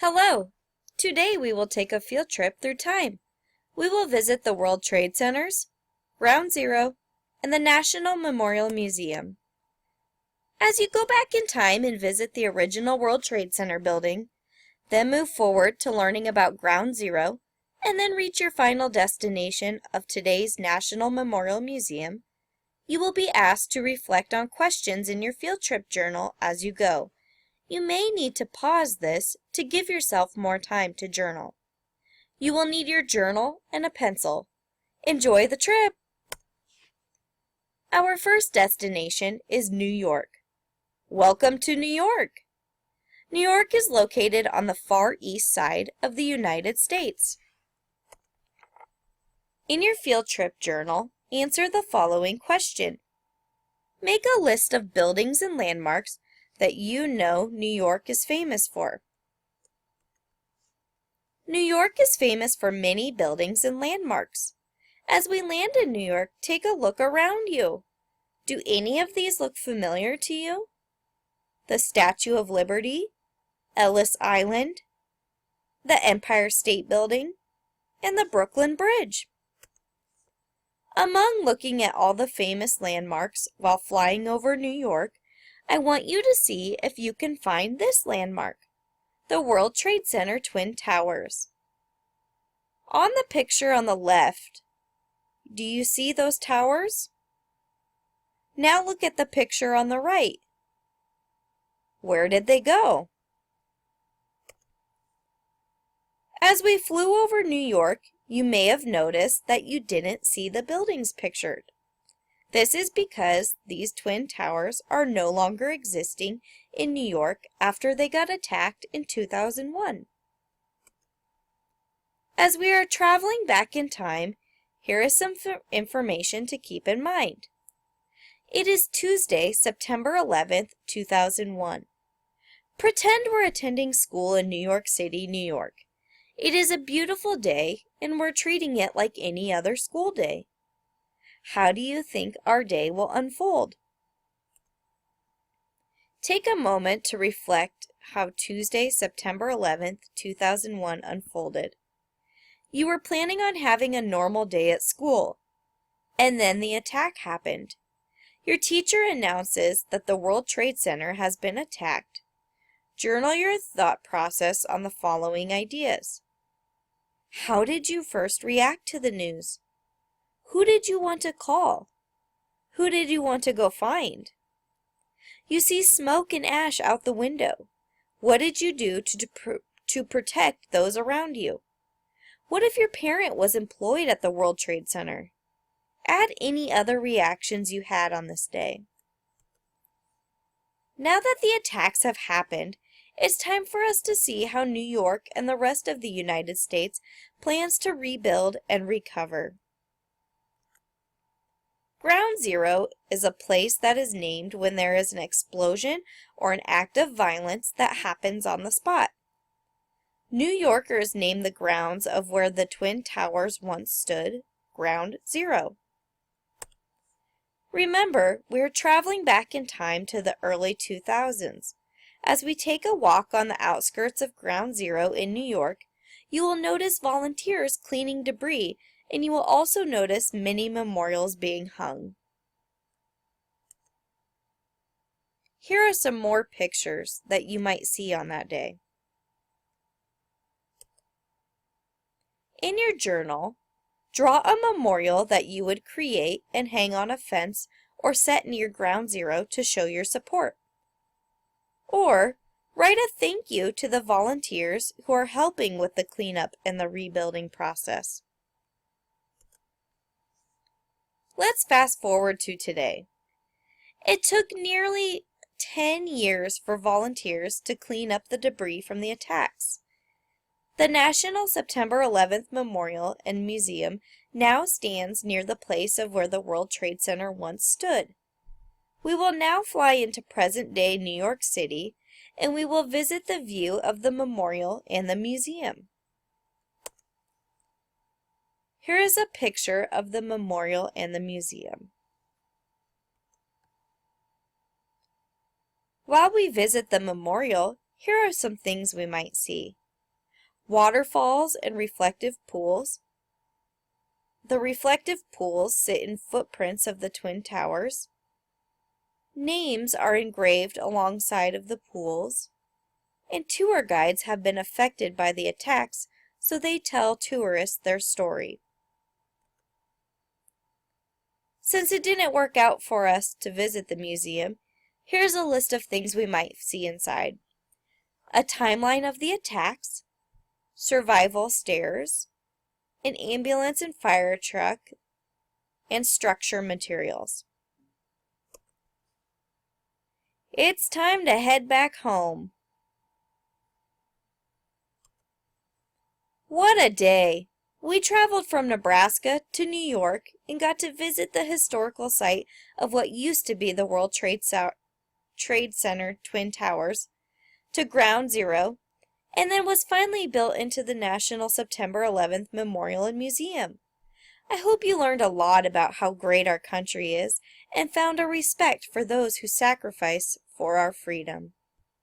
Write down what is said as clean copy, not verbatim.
Hello! Today we will take a field trip through time. We will visit the World Trade Centers, Ground Zero, and the National Memorial Museum. As you go back in time and visit the original World Trade Center building, then move forward to learning about Ground Zero, and then reach your final destination of today's National Memorial Museum, you will be asked to reflect on questions in your field trip journal as you go. You may need to pause this to give yourself more time to journal. You will need your journal and a pencil. Enjoy the trip! Our first destination is New York. Welcome to New York! New York is located on the far east side of the United States. In your field trip journal, answer the following question. Make a list of buildings and landmarks that you know New York is famous for. New York is famous for many buildings and landmarks. As we land in New York, take a look around you. Do any of these look familiar to you? The Statue of Liberty, Ellis Island, the Empire State Building, and the Brooklyn Bridge. Among looking at all the famous landmarks while flying over New York, I want you to see if you can find this landmark, the World Trade Center Twin Towers. On the picture on the left, do you see those towers? Now look at the picture on the right. Where did they go? As we flew over New York, you may have noticed that you didn't see the buildings pictured. This is because these twin towers are no longer existing in New York after they got attacked in 2001. As we are traveling back in time, here is some information to keep in mind. It is Tuesday, September 11th, 2001. Pretend we're attending school in New York City, New York. It is a beautiful day, and we're treating it like any other school day. How do you think our day will unfold? Take a moment to reflect how Tuesday, September 11th, 2001 unfolded. You were planning on having a normal day at school, and then the attack happened. Your teacher announces that the World Trade Center has been attacked. Journal your thought process on the following ideas. How did you first react to the news? Who did you want to call? Who did you want to go find? You see smoke and ash out the window. What did you do to protect those around you? What if your parent was employed at the World Trade Center? Add any other reactions you had on this day. Now that the attacks have happened, it's time for us to see how New York and the rest of the United States plans to rebuild and recover. Ground Zero is a place that is named when there is an explosion or an act of violence that happens on the spot. New Yorkers name the grounds of where the Twin Towers once stood Ground Zero. Remember, we are traveling back in time to the early 2000s. As we take a walk on the outskirts of Ground Zero in New York, you will notice volunteers cleaning debris, and you will also notice many memorials being hung. Here are some more pictures that you might see on that day. In your journal, draw a memorial that you would create and hang on a fence or set near Ground Zero to show your support. Or write a thank you to the volunteers who are helping with the cleanup and the rebuilding process. Let's fast forward to today. It took nearly 10 years for volunteers to clean up the debris from the attacks. The National September 11th Memorial and Museum now stands near the place of where the World Trade Center once stood. We will now fly into present-day New York City, and we will visit the view of the memorial and the museum. Here is a picture of the memorial and the museum. While we visit the memorial, here are some things we might see. waterfalls and reflective pools. The reflective pools sit in footprints of the Twin Towers. Names are engraved alongside of the pools. And tour guides have been affected by the attacks, so they tell tourists their story. Since it didn't work out for us to visit the museum, here's a list of things we might see inside. A timeline of the attacks, survival stairs, an ambulance and fire truck, and structure materials. It's time to head back home. What a day! We traveled from Nebraska to New York and got to visit the historical site of what used to be the World Trade Center Twin Towers, to Ground Zero, and then was finally built into the National September 11th Memorial and Museum. I hope you learned a lot about how great our country is and found a respect for those who sacrifice for our freedom.